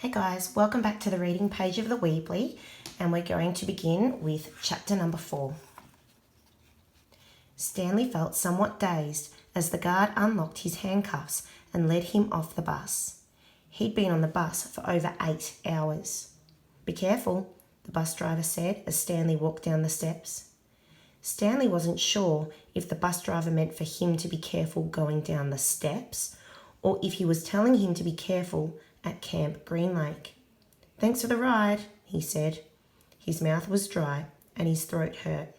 Hey guys, welcome back to the reading page of the Weebly, and we're going to begin with chapter number 4. Stanley felt somewhat dazed as the guard unlocked his handcuffs and led him off the bus. He'd been on the bus for over 8 hours. "Be careful," the bus driver said as Stanley walked down the steps. Stanley wasn't sure if the bus driver meant for him to be careful going down the steps or if he was telling him to be careful at Camp Green Lake. "Thanks for the ride," he said. His mouth was dry and his throat hurt.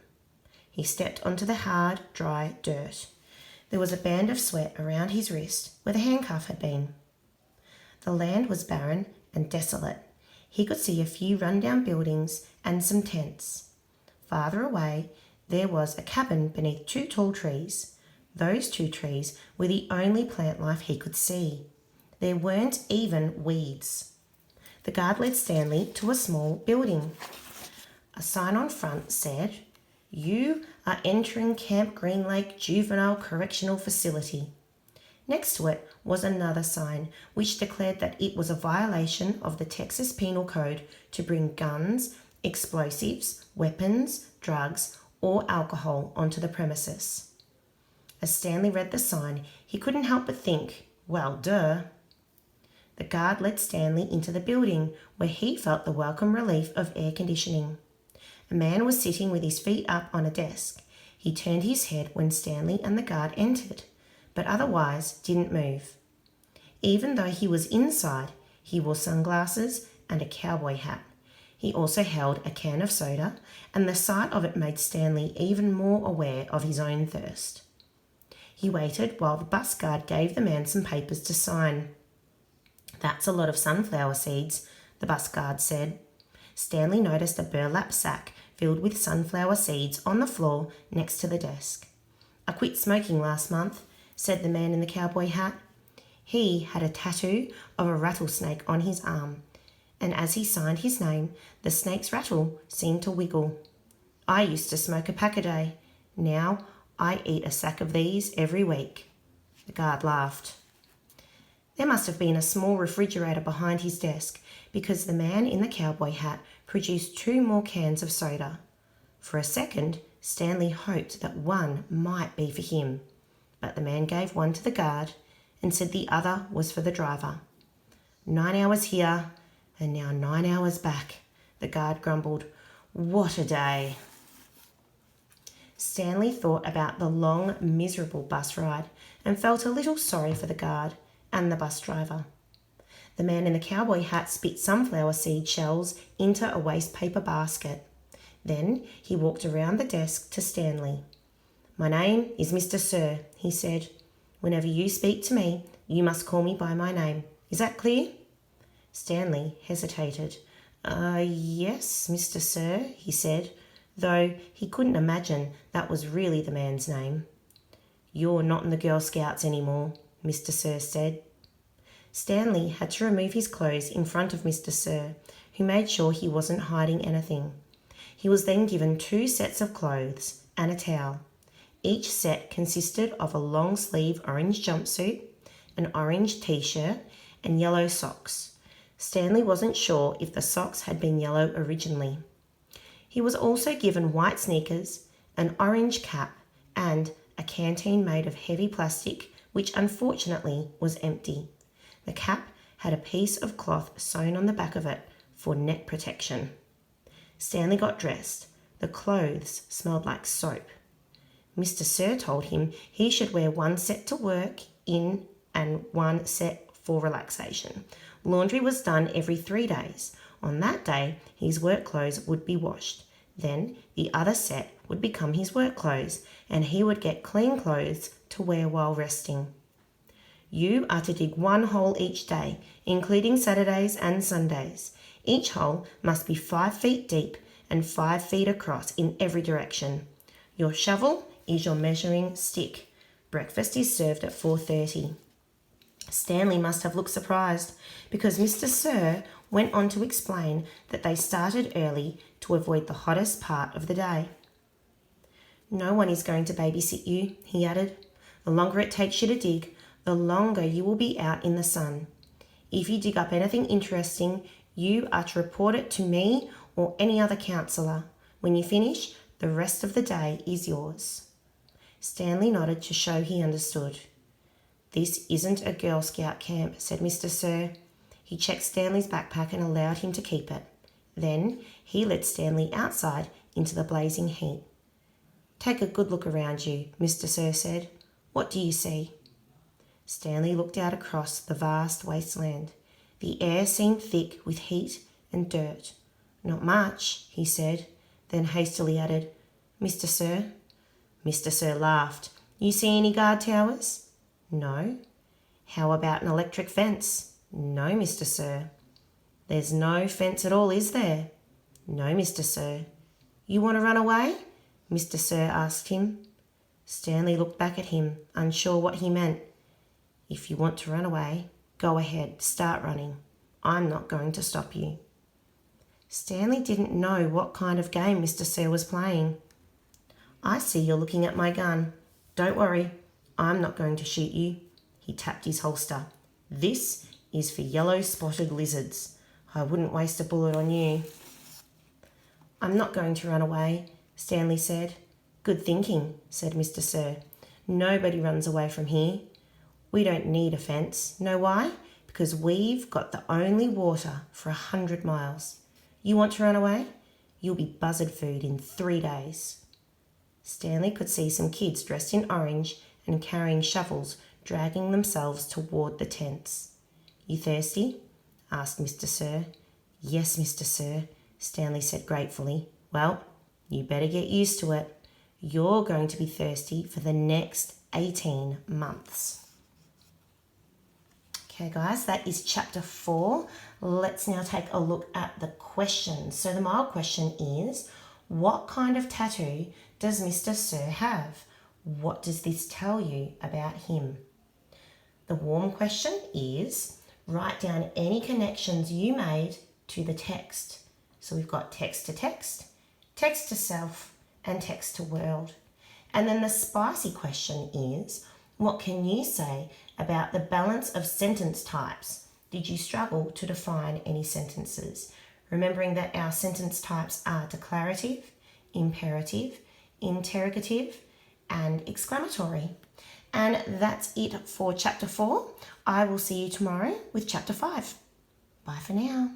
He stepped onto the hard, dry dirt. There was a band of sweat around his wrist where the handcuff had been. The land was barren and desolate. He could see a few run-down buildings and some tents. Farther away, there was a cabin beneath 2 tall trees. Those 2 trees were the only plant life he could see. There weren't even weeds. The guard led Stanley to a small building. A sign on front said, "You are entering Camp Green Lake Juvenile Correctional Facility." Next to it was another sign which declared that it was a violation of the Texas Penal Code to bring guns, explosives, weapons, drugs, or alcohol onto the premises. As Stanley read the sign, he couldn't help but think, well, duh. The guard led Stanley into the building, where he felt the welcome relief of air conditioning. A man was sitting with his feet up on a desk. He turned his head when Stanley and the guard entered, but otherwise didn't move. Even though he was inside, he wore sunglasses and a cowboy hat. He also held a can of soda, and the sight of it made Stanley even more aware of his own thirst. He waited while the bus guard gave the man some papers to sign. "That's a lot of sunflower seeds," the bus guard said. Stanley noticed a burlap sack filled with sunflower seeds on the floor next to the desk. "I quit smoking last month," said the man in the cowboy hat. He had a tattoo of a rattlesnake on his arm, and as he signed his name, the snake's rattle seemed to wiggle. "I used to smoke a pack a day. Now I eat a sack of these every week." The guard laughed. There must have been a small refrigerator behind his desk, because the man in the cowboy hat produced 2 more cans of soda. For a second, Stanley hoped that one might be for him, but the man gave one to the guard and said the other was for the driver. 9 hours here, and now 9 hours back," the guard grumbled. "What a day." Stanley thought about the long, miserable bus ride and felt a little sorry for the guard and the bus driver. The man in the cowboy hat spit sunflower seed shells into a waste paper basket. Then he walked around the desk to Stanley. "My name is Mr. Sir," he said. "Whenever you speak to me, you must call me by my name. Is that clear?" Stanley hesitated. Yes, Mr. Sir," he said, though he couldn't imagine that was really the man's name. "You're not in the Girl Scouts anymore," Mr. Sir said. Stanley had to remove his clothes in front of Mr. Sir, who made sure he wasn't hiding anything. He was then given 2 sets of clothes and a towel. Each set consisted of a long-sleeve orange jumpsuit, an orange t-shirt, and yellow socks. Stanley wasn't sure if the socks had been yellow originally. He was also given white sneakers, an orange cap, and a canteen made of heavy plastic, which unfortunately was empty. The cap had a piece of cloth sewn on the back of it for neck protection. Stanley got dressed. The clothes smelled like soap. Mr. Sir told him he should wear 1 set to work in and 1 set for relaxation. Laundry was done every 3 days. On that day, his work clothes would be washed. Then the other set would become his work clothes, and he would get clean clothes to wear while resting. "You are to dig 1 hole each day, including Saturdays and Sundays. Each hole must be 5 feet deep and 5 feet across in every direction. Your shovel is your measuring stick. Breakfast is served at 4:30. Stanley must have looked surprised, because Mr. Sir went on to explain that they started early to avoid the hottest part of the day. "No one is going to babysit you," he added. "The longer it takes you to dig, the longer you will be out in the sun. If you dig up anything interesting, you are to report it to me or any other counsellor. When you finish, the rest of the day is yours." Stanley nodded to show he understood. "This isn't a Girl Scout camp," said Mr. Sir. He checked Stanley's backpack and allowed him to keep it. Then he led Stanley outside into the blazing heat. "Take a good look around you," Mr. Sir said. "What do you see?" Stanley looked out across the vast wasteland. The air seemed thick with heat and dirt. "Not much," he said, then hastily added, "Mr. Sir." Mr. Sir laughed. "You see any guard towers?" "No." "How about an electric fence?" "No, Mr. Sir." "There's no fence at all, is there?" "No, Mr. Sir." "You want to run away?" Mr. Sir asked him. Stanley looked back at him, unsure what he meant. "If you want to run away, go ahead, start running. I'm not going to stop you." Stanley didn't know what kind of game Mr. Sir was playing. "I see you're looking at my gun. Don't worry, I'm not going to shoot you." He tapped his holster. "This is for yellow-spotted lizards. I wouldn't waste a bullet on you." "I'm not going to run away," Stanley said. "Good thinking," said Mr. Sir. "Nobody runs away from here. We don't need a fence. Know why? Because we've got the only water for 100 miles. You want to run away? You'll be buzzard food in 3 days." Stanley could see some kids dressed in orange and carrying shovels dragging themselves toward the tents. "You thirsty?" asked Mr. Sir. "Yes, Mr. Sir," Stanley said gratefully. "Well, you better get used to it. You're going to be thirsty for the next 18 months. Okay, guys, that is chapter 4. Let's now take a look at the questions. So the mild question is, what kind of tattoo does Mr. Sir have? What does this tell you about him? The warm question is, write down any connections you made to the text. So we've got text to text, text to self, and text to world. And then the spicy question is, what can you say about the balance of sentence types? Did you struggle to define any sentences? Remembering that our sentence types are declarative, imperative, interrogative, and exclamatory. And that's it for chapter 4. I will see you tomorrow with chapter 5. Bye for now.